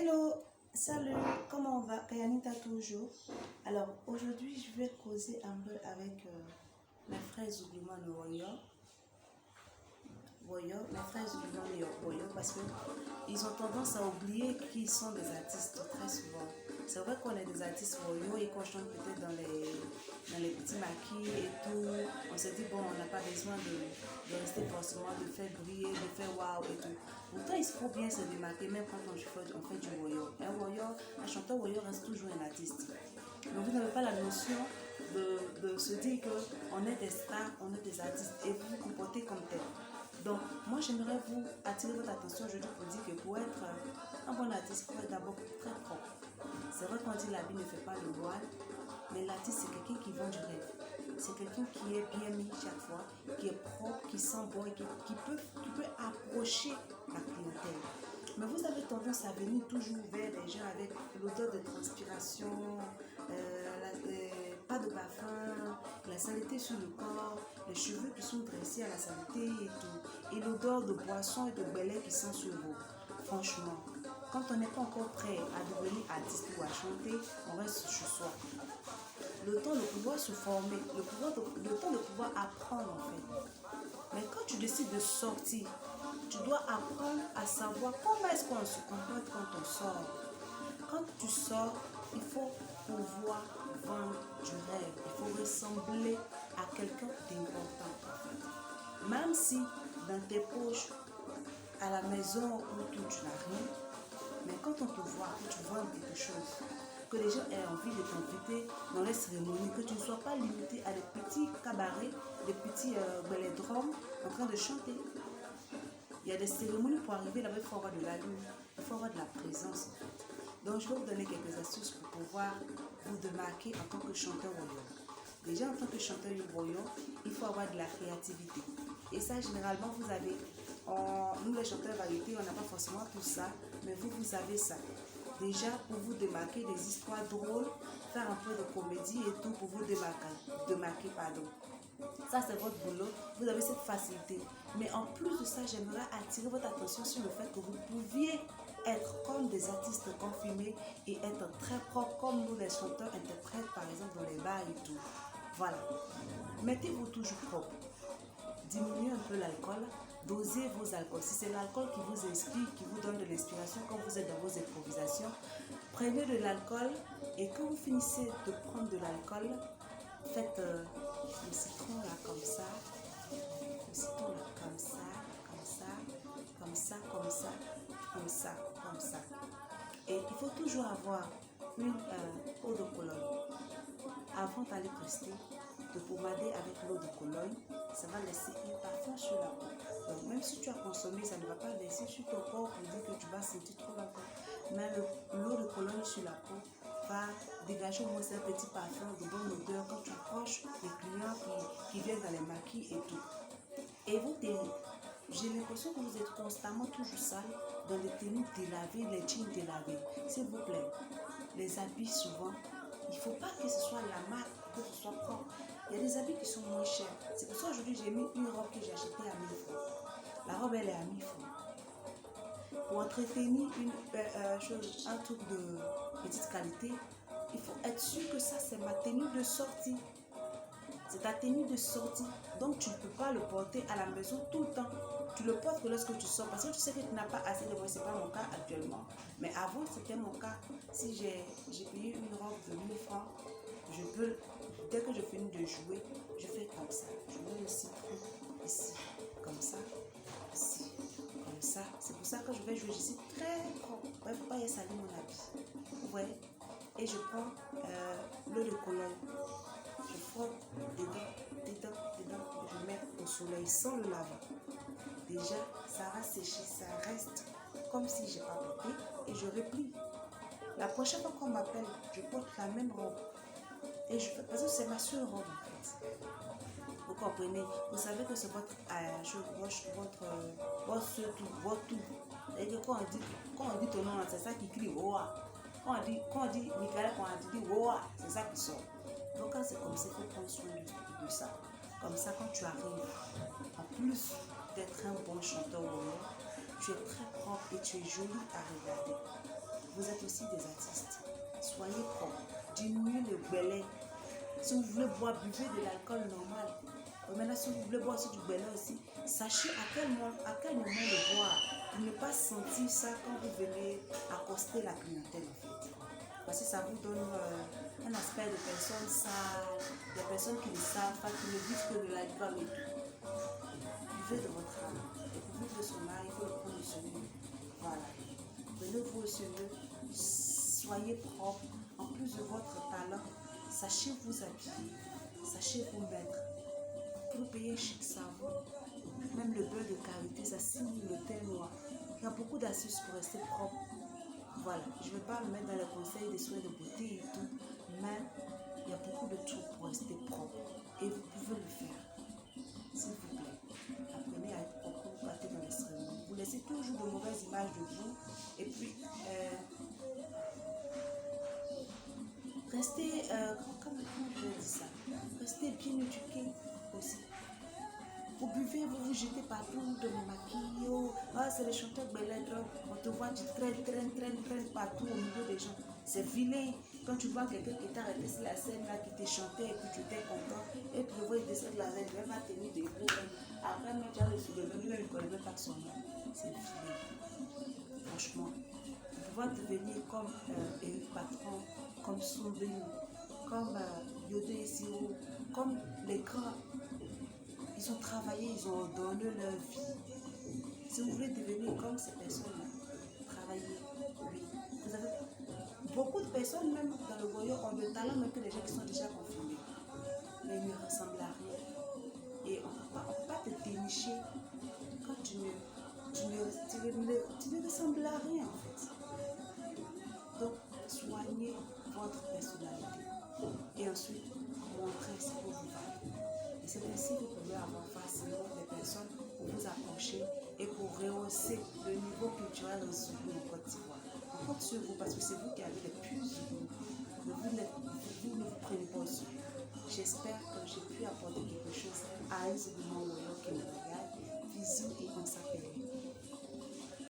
Hello, salut, comment on va? Kayanita toujours. Alors aujourd'hui je vais causer un peu avec mes frères Zouglima de mes frères Zouglima de Woyo parce qu'ils ont tendance à oublier qu'ils sont des artistes très souvent. C'est vrai qu'on est des artistes Woyo et qu'on chante peut-être dans les petits maquis et tout. On se dit bon, on n'a pas besoin de rester forcément, de faire briller, de faire waouh et tout. Pourtant, il faut bien se démarquer même quand on fait du Woyo. Un chanteur Woyo reste toujours un artiste. Donc vous n'avez pas la notion de se dire qu'on est des stars, on est des artistes et vous vous comportez comme tel. Donc moi j'aimerais vous attirer votre attention aujourd'hui pour dire que pour être un bon artiste, il faut être d'abord très propre. C'est vrai qu'on dit l'habit ne fait pas le voile, mais l'artiste c'est quelqu'un qui vend du rêve. C'est quelqu'un qui est bien mis chaque fois, qui est propre, qui sent bon et qui peut approcher la clientèle. Mais vous avez tendance à venir toujours vers les gens avec l'odeur de transpiration, pas de parfum, la saleté sur le corps, les cheveux qui sont dressés à la saleté et tout, et l'odeur de boisson et de belait qui sent sur vous. Franchement, quand on n'est pas encore prêt à devenir artiste ou à chanter, on reste chez soi. Le temps de pouvoir se former, le temps de pouvoir apprendre en fait. Mais quand tu décides de sortir, tu dois apprendre à savoir comment est-ce qu'on se comporte quand on sort. Quand tu sors, il faut pouvoir vendre du rêve. Il faut ressembler à quelqu'un d'important en fait. Même si dans tes poches, à la maison où tu n'as rien, mais quand on te voit, que tu vends quelque chose, que les gens aient envie de t'inviter dans les cérémonies, que tu ne sois pas limité à des petits cabarets, des petits bélodromes en train de chanter. Il y a des cérémonies pour arriver là-bas, il faut avoir de l'allure, il faut avoir de la présence. Donc je vais vous donner quelques astuces pour pouvoir vous démarquer en tant que chanteur Woyo. Déjà en tant que chanteur Woyo, il faut avoir de la créativité. Et ça généralement vous avez, nous les chanteurs variétés, on n'a pas forcément tout ça, mais vous avez ça. Déjà pour vous démarquer des histoires drôles, faire un peu de comédie et tout pour vous démarquer pardon. Ça c'est votre boulot, vous avez cette facilité. Mais en plus de ça, j'aimerais attirer votre attention sur le fait que vous pouviez être comme des artistes confirmés et être très propres comme nous les chanteurs interprètes par exemple dans les bars et tout. Voilà. Mettez-vous toujours propre. Diminuez un peu l'alcool, dosez vos alcools. Si c'est l'alcool qui vous inspire, qui vous donne de l'inspiration quand vous êtes dans vos improvisations, prenez de l'alcool et quand vous finissez de prendre de l'alcool, faites le citron là comme ça, le citron là comme ça, comme ça, comme ça, comme ça, comme ça, comme ça. Et il faut toujours avoir une eau de Cologne. Avant d'aller tester, de pomader avec l'eau de Cologne, ça va laisser un parfum sur la peau. Donc même si tu as consommé, ça ne va pas laisser sur ton corps pour dire que tu vas sentir trop longtemps. Mais l'eau de Cologne sur la peau va dégager au moins un petit parfum de bonne odeur quand tu approches les clients qui viennent dans les maquis et tout. Et vos tenues, j'ai l'impression que vous êtes constamment toujours sale dans les tenues délavées, les jeans délavés. S'il vous plaît, les habits souvent, il ne faut pas que ce soit la marque, que ce soit propre. Il y a des habits qui sont moins chers. C'est pour ça qu'aujourd'hui j'ai mis une robe que j'ai achetée à 1000 francs. La robe elle est à 1000 francs. Pour entretenir un truc de petite qualité, il faut être sûr que ça c'est ma tenue de sortie. C'est ta tenue de sortie. Donc tu ne peux pas le porter à la maison tout le temps. Tu le portes que lorsque tu sors. Parce que tu sais que tu n'as pas assez de moyens. Ce n'est pas mon cas actuellement. Mais avant, c'était mon cas. Si j'ai payé une robe de 1000 francs, je peux, dès que je finis de jouer, je fais comme ça. Je mets le citron ici, comme ça, ici, comme ça. C'est pour ça que je vais jouer. Je suis très propre. Il ne faut pas y salir mon habit. Vous voyez? Et je prends l'eau de Cologne. Je frotte dedans, je mets au soleil sans le laver. Déjà, ça va sécher, ça reste comme si j'ai pas porté et je replie. La prochaine fois qu'on m'appelle, je porte la même robe. Et je fais, parce que c'est ma seule robe en fait. Vous comprenez? Vous savez que c'est votre tout. Et que quand on dit ton nom, c'est ça qui crie Woa. Quand on dit Michael, quand on dit Woa, c'est ça qui sort. Donc quand c'est comme ça, il faut prendre soin de ça. Comme ça, quand tu arrives, en plus d'être un bon chanteur, tu es très propre et tu es joli à regarder. aussi des artistes. Soyez propres. Diminuez le gbélé. Si vous voulez boire, buvez de l'alcool normal. Maintenant, si vous voulez boire aussi du gbélé aussi, sachez à quel moment le boire. Pour ne pas sentir ça quand vous venez accoster la clientèle en fait. Parce que ça vous donne un aspect de personnes sales, des personnes qui ne savent pas, qui ne vivent que de l'alcool et tout. Vivez de votre âme. Et pour vivre de son âme, il faut le prendre sur lui. Voilà. Prenez-vous au sérieux. Soyez propre. En plus de votre talent, sachez vous habiller. Sachez vous mettre. Pour payer chic savon, même le beurre de karité, ça simule le teint noir. Il y a beaucoup d'astuces pour rester propre. Voilà, je ne vais pas me mettre dans les conseils des soins de beauté et tout, mais il y a beaucoup de trucs pour rester propre. Et vous pouvez le faire. S'il vous plaît, apprenez à être propre, vous partez dans les cérémonies. Vous laissez toujours de mauvaises images de vous. Et puis, restez, comment je vais dire ça? Restez bien éduqué aussi. Vous buvez, vous vous jetez partout de mon maquillage. Oh, c'est le chanteur Beledro. On te voit, tu traînes partout au milieu des gens. C'est vilain. Quand tu vois quelqu'un qui t'a arrêté sur la scène, là, qui te chantait et puis tu étais content, et puis tu le vois, il descend de la scène, il va tenir debout. Après, même tu as le souvenir, lui, il ne connaît même pas son nom. C'est vilain. Franchement, tu pouvez devenir comme Eric Patron, comme Soubin, comme Yodé Siro, comme les grands. Ils ont travaillé, ils ont donné leur vie. Si vous voulez devenir comme ces personnes-là, travaillez, oui. Vous avez beaucoup de personnes, même dans le royaume, ont le talent, même que les gens qui sont déjà confirmés. Mais ils ne ressemblent à rien. Et on ne peut pas te dénicher quand tu ne ressembles à rien, en fait. Donc, soignez votre personnalité. Et ensuite, montrez ce que vous valez. Et c'est ainsi que vous pouvez avoir facilement des personnes pour vous approcher et pour rehausser le niveau culturel au sud de Côte d'Ivoire. On compte sur vous parce que c'est vous qui avez le plus de vous. Vous ne vous prenez pas au sud. J'espère que j'ai pu apporter quelque chose à un segment qui me regarde. Bisous et on s'appelle.